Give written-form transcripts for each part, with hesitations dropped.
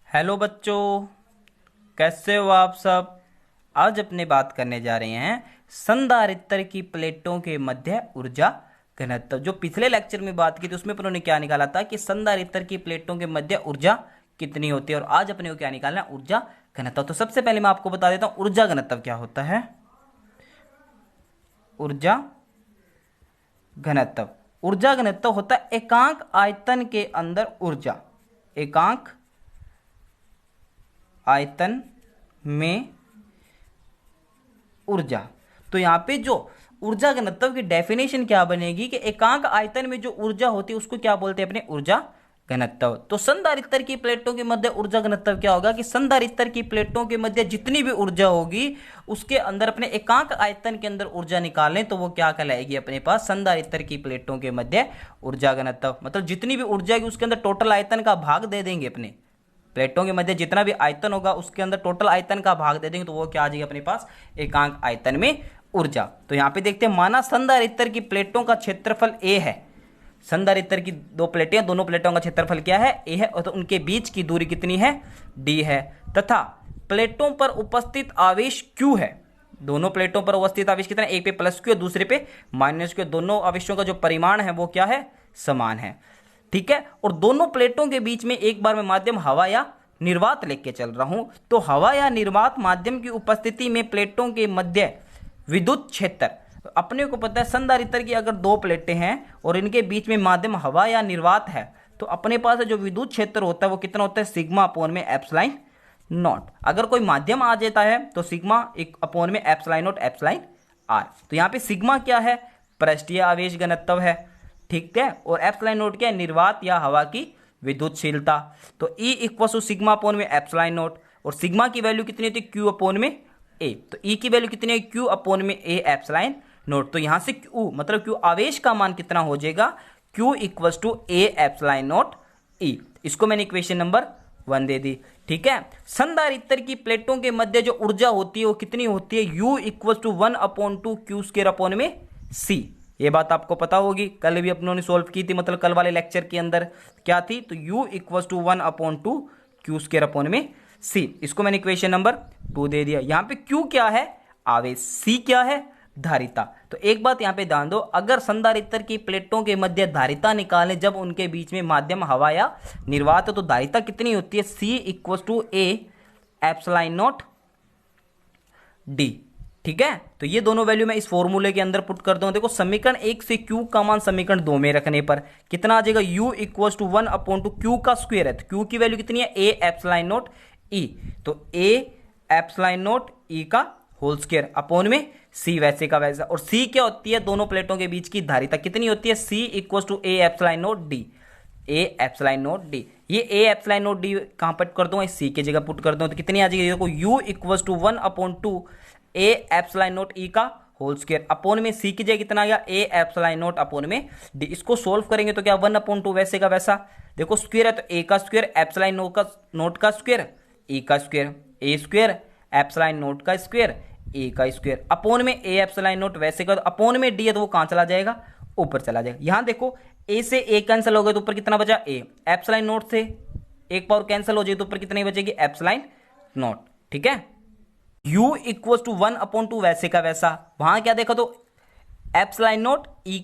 Hello बच्चों, कैसे हो आप सब। आज अपने बात करने जा रहे हैं संधारित्र की प्लेटों के मध्य ऊर्जा घनत्व। जो पिछले लेक्चर में बात की थी उसमें उन्होंने क्या निकाला था कि संधारित्र की प्लेटों के मध्य ऊर्जा कितनी होती है, और आज अपने को क्या निकालना है, ऊर्जा घनत्व। तो सबसे पहले मैं आपको बता देता हूं ऊर्जा घनत्व क्या होता है। ऊर्जा घनत्व, ऊर्जा घनत्व होता है एकांक आयतन के अंदर ऊर्जा, एकांक आयतन में ऊर्जा। तो यहां पे जो ऊर्जा घनत्व की डेफिनेशन क्या बनेगी कि एकांक आयतन में जो ऊर्जा होती है उसको क्या बोलते हैं अपने, ऊर्जा घनत्व। तो संधारित्र की प्लेटों के मध्य ऊर्जा घनत्व क्या होगा कि संधारित्र की प्लेटों के मध्य जितनी भी ऊर्जा होगी उसके अंदर अपने एकांक आयतन के अंदर ऊर्जा निकालें तो वो क्या कहलाएगी अपने पास, संधारित्र की प्लेटों के मध्य ऊर्जा घनत्व। मतलब जितनी भी ऊर्जा है उसके अंदर टोटल आयतन का भाग दे देंगे, अपने प्लेटों के मध्य जितना भी आयतन होगा उसके अंदर टोटल आयतन का भाग दे देंगे तो वो क्या आ जाएगा अपने पास, एकांक आयतन में ऊर्जा। तो यहां पे देखते हैं, माना संधारित्र की प्लेटों का क्षेत्रफल ए है। संधारित्र की दो प्लेटें, दोनों प्लेटों का क्षेत्रफल क्या है, ए है, और तो उनके बीच की दूरी कितनी है, डी है, तथा प्लेटों पर उपस्थित आवेश क्यू है। दोनों प्लेटों पर उपस्थित आवेश कितना है, एक पे प्लस क्यू दूसरे पे माइनस क्यू। दोनों आवेशों का जो परिमाण है वो क्या है, समान है। ठीक है, और दोनों प्लेटों के बीच में एक बार मैं माध्यम हवा या निर्वात लेके चल रहा हूं, तो हवा या निर्वात माध्यम की उपस्थिति में प्लेटों के मध्य विद्युत क्षेत्र, अपने को पता है संधारित्र की अगर दो प्लेटें हैं और इनके बीच में माध्यम हवा या निर्वात है तो अपने पास जो विद्युत क्षेत्र होता है वो कितना होता है, सिग्मा अपोन में एप्सिलॉन नॉट। अगर कोई माध्यम आ जाता है तो सिग्मा एक अपोन में एप्सिलॉन नॉट एप्सिलॉन आर। तो यहाँ पे सिग्मा क्या है, पृष्ठीय आवेश घनत्व है, ठीक है, और एप्सिलॉन नॉट क्या है, निर्वात या हवा की विद्युतशीलता। तो E equal to sigma upon में एप्सिलॉन नॉट, और सिग्मा की वैल्यू कितनी होती है, Q अपोन में A। तो E की वैल्यू कितनी है, Q अपोन में A एप्सिलॉन नॉट। तो यहां से Q मतलब Q आवेश का मान कितना हो जाएगा, Q equal to A epsilon naught E। इसको मैंने इक्वेशन नंबर 1 दे दी। ठीक है, संधारित्र की प्लेटों के मध्य जो ऊर्जा होती है वो कितनी होती है, U equal to 1/2 Q square upon में C। ये बात आपको पता होगी, कल भी अपनों ने सॉल्व की थी, मतलब कल वाले लेक्चर के अंदर क्या थी, तो U equal to 1/2 Q square upon में C। इसको मैंने इक्वेशन नंबर 2 दे दिया। यहां पे Q क्या है, आवेश, C क्या है, धारिता। तो एक बात यहां पे ध्यान दो, अगर संधारित्र की प्लेटों के मध्य धारिता निकालें जब उनके बीच में माध्यम हवा या निर्वात है तो धारिता कितनी होती है, C equal to A epsilon naught D। ठीक है, तो ये दोनों वैल्यू मैं इस फॉर्मूले के अंदर पुट कर दूं। देखो समीकरण 1 से Q का मान समीकरण 2 में रखने पर कितना आ जाएगा, U इक्वल टू 1/2 Q का स्क्वायर है, तो Q की वैल्यू कितनी है, A एप्सिलॉन नॉट E। तो A एप्सिलॉन नॉट E का होल स्क्वायर अपोन में C, वैसे का वैसा। और C क्या होती है, दोनों प्लेटों के बीच की धारिता कितनी होती है, C equal to A epsilon naught D, A epsilon naught D। ये A एप्सिलॉन नॉट D कहां पुट कर दूंगा, C की जगह पुट कर दूं तो कितनी आ जाएगी, देखो U equal to 1/2 A epsilon naught E का होल स्क्वायर अपोन में C की जगह कितना आ गया, A एप्सिलॉन नॉट अपोन में D। इसको सोल्व करेंगे तो क्या 1/2 वैसे का वैसा, देखो स्क्वायर है तो A का स्क्वायर एप्सिलॉन नॉट का स्क्वायर E का square, A square epsilon not का स्क्वायर A का स्क्वायर अपोन में A एप्सिलॉन नॉट वैसे का, अपोन में D है तो वो कहां चला जाएगा, ऊपर चला जाएगा। यहां देखो A से A कैंसिल हो गया तो ऊपर कितना बचा, A एप्सिलॉन नॉट से एक पावर कैंसिल हो जाएगी तो ऊपर कितनी बचेगी, एप्सिलॉन नॉट। ठीक है, U इक्वल टू 1/2 वैसे का वैसा, वहां क्या देखा तो एप्सिलॉन नॉट E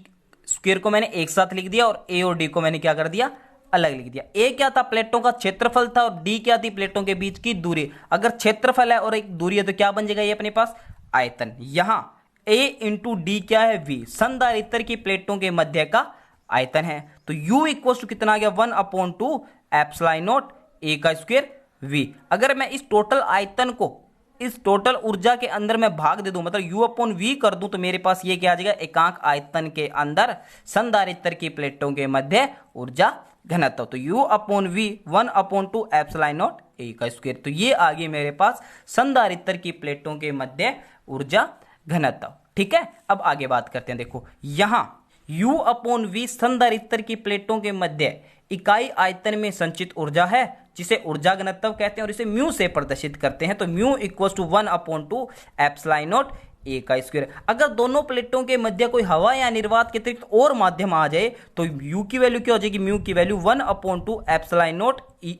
स्क्वायर को मैंने एक साथ लिख दिया और A और D को मैंने क्या कर दिया, अलग लिख दिया। A क्या था, प्लेटों का क्षेत्रफल था, और D क्या थी, प्लेटों के बीच की दूरी। अगर क्षेत्रफल है और एक दूरी है तो क्या बन जाएगा ये अपने पास, आयतन। यहां A इंटू डी क्या है, V संधारित्र की प्लेटों के मध्य का आयतन है। तो U इक्वल टू कितना आ गया, 1/2 एप्सिलॉन नॉट A का स्क्वायर V। अगर मैं इस टोटल आयतन को इस टोटल ऊर्जा के अंदर मैं भाग दे दूं, मतलब U अपॉन V कर दूं, तो मेरे पास ये क्या आ जाएगा, एकांक आयतन के अंदर संधारित्र की प्लेटों के मध्य ऊर्जा घनत्व। तो U upon V 1/2 epsilon naught A का स्क्वायर। तो ये आ गई मेरे पास संधारित्र की प्लेटों के मध्य ऊर्जा घनत्व। ठीक है, अब आगे बात करते हैं। देखो यहां U अपॉन V संधारित्र की प्लेटों के मध्य इकाई आयतन में संचित ऊर्जा है, जिसे ऊर्जा घनत्व कहते हैं, और इसे म्यू से प्रदर्शित करते हैं। तो mu equal to 1/2 epsilon naught A का स्क्वायर। अगर दोनों प्लेटों के मध्य कोई हवा या निर्वात के अतिरिक्त और माध्यम आ जाए तो U की वैल्यू क्या हो जाएगी, म्यू की value 1/2 epsilon naught E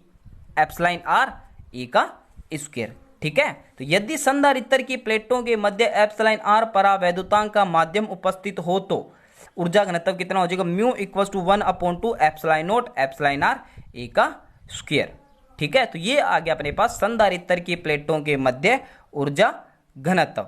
epsilon R E का स्क्वायर। ठीक है, तो यदि संधारित्र की प्लेटों के मध्य एप्सिलॉन आर परावैद्युतांक का माध्यम उपस्थित हो तो ऊर्जा घनत्व कितना हो जाएगा, mu equal to 1/2 epsilon naught epsilon R E का स्क्वायर। ठीक है, तो ये आ गया अपने पास संधारित्र की प्लेटों के मध्य ऊर्जा घनत्व।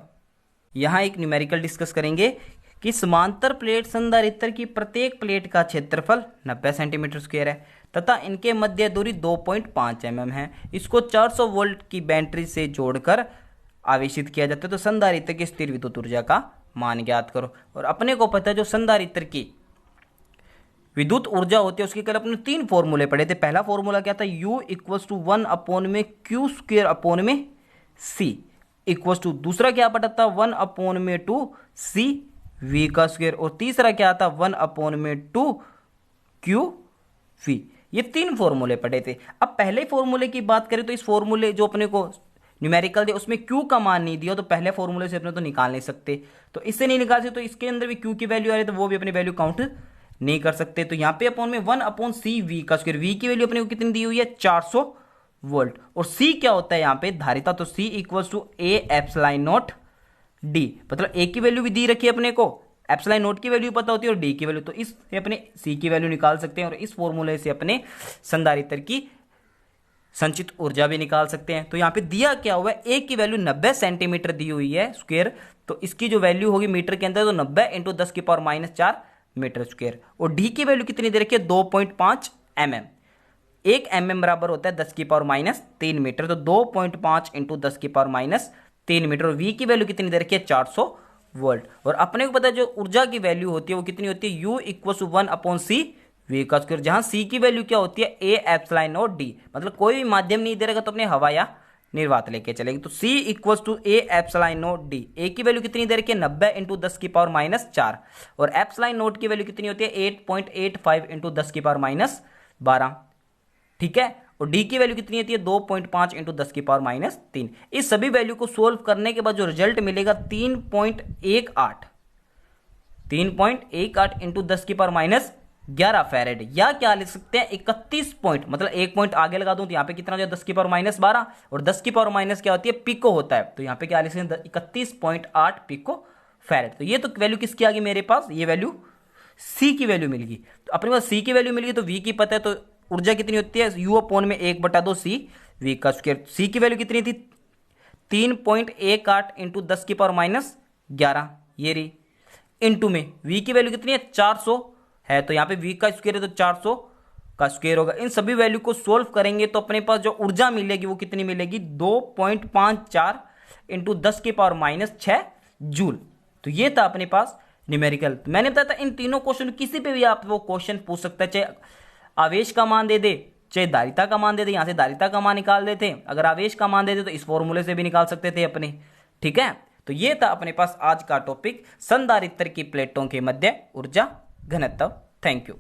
यहां एक न्यूमेरिकल डिस्कस करेंगे कि समांतर प्लेट संधारित्र की प्रत्येक प्लेट का क्षेत्रफल 90 सेंटीमीटर स्क्वायर है तथा इनके मध्य दूरी 2.5 mm है। इसको 400 वोल्ट की बैटरी से जोड़कर आवेशित किया जाता है। तो संधारित्र की स्थिर विद्युत ऊर्जा का मान ज्ञात करो। और अपने को पता है जो संधारित्र की विद्युत ऊर्जा होती है उसके कल अपने 3 फॉर्मूले पढ़े थे। पहला फॉर्मूला क्या था, U equals to 1/Q²/C equals to, दूसरा क्या पढ़ा था 1/2 CV का स्क्वायर, और तीसरा क्या था 1/2 QV। ये 3 फॉर्मूले पढ़े थे। अब पहले फॉर्मूले की बात करें तो इस फॉर्मूले जो अपने को न्यूमेरिकल दिया उसमें Q का मान नहीं दिया, तो पहले फॉर्मूले से अपने तो निकाल नहीं सकते, तो इससे नहीं निकाल सकते, तो इसके अंदर भी Q की वैल्यू आ रही है तो वो भी अपनी वैल्यू काउंट नहीं कर सकते। तो यहाँ पे अपन में 1/CV का स्क्वायर, V की वैल्यू अपने को कितनी दी हुई है 400 वोल्ट, और C क्या होता है यहाँ पे धारिता, तो C equals to A epsilon naught D, मतलब A की वैल्यू भी दी रखी है अपने को, एप्सिलॉन नॉट की वैल्यू पता होती है और D की वैल्यू, तो इससे अपने C की वैल्यू निकाल सकते हैं और इस फॉर्मूले से अपने संधारित्र की संचित ऊर्जा भी निकाल सकते हैं। तो यहाँ पे दिया क्या हुआ है, A की वैल्यू 90 सेंटीमीटर दी हुई है स्क्वायर, तो इसकी जो वैल्यू होगी मीटर के अंदर तो 90 × 10⁻⁴ मीटर स्क्वायर, और D की वैल्यू कितनी दे रखी है 2.5 mm। 1 mm बराबर होता है 10⁻³ मीटर, तो 2.5 × 10⁻³ मीटर, और V की वैल्यू कितनी दे रखी है 400 वोल्ट। और अपने को पता है जो ऊर्जा की वैल्यू होती है वो कितनी होती है, U इक्वल टू 1/CV का स्क्वायर, जहां C की वैल्यू क्या होती है A एप्सिलॉन नॉट D, मतलब कोई भी माध्यम नहीं दे रहेगा तो अपने हवा या निर्वात लेके चलेंगे। तो C equal to A epsilon naught D, A की वैल्यू कितनी दे रखी है 90 × 10⁻⁴, और एप्सिलॉन नॉट की वैल्यू कितनी होती है 8.85 × 10⁻12। ठीक है, और D की वैल्यू कितनी होती है 2.5 × 10⁻³ इस सभी वैल्यू को सोल्व करने के बाद जो रिजल्ट मिलेगा 3.18 × 10⁻11 फैरेड, या क्या लिख सकते हैं 31 पॉइंट, मतलब 1 पॉइंट आगे लगा दूं तो यहाँ पे कितना हो जाए 10⁻12, और 10⁻- क्या होती है पिको होता है, तो यहाँ पे क्या लिख सकते हैं 31.8 पिको फैरेड। तो ये तो वैल्यू किसकी आ गई मेरे पास, ये वैल्यू C की वैल्यू मिल गई। तो अपने पास C की वैल्यू मिल गई तो V की पता है, तो ऊर्जा कितनी होती है U/1/2 CV का स्क्वायर। C की वैल्यू कितनी थी 3.18 × 10⁻11, ये रही, इनटू में V की वैल्यू कितनी है 400 है, तो यहाँ पे V का स्क्वायर है तो 400 का स्क्वायर होगा। इन सभी वैल्यू को सोल्व करेंगे तो अपने पास जो ऊर्जा मिलेगी वो कितनी मिलेगी 2.54 × 10⁻6 जूल। तो ये था अपने पास न्यूमेरिकल। मैंने बताया था इन तीनों क्वेश्चन किसी पे भी आप वो क्वेश्चन पूछ सकता है, चाहे आवेश का मान दे दे चाहे धारिता का मान दे दे, यहां से धारिता का मान निकाल देते, अगर आवेश का मान दे दे तो इस फॉर्मूले से भी निकाल सकते थे अपने। ठीक है, तो ये था अपने पास आज का टॉपिक संधारित्र की प्लेटों के मध्य ऊर्जा घनत्व। Thank you.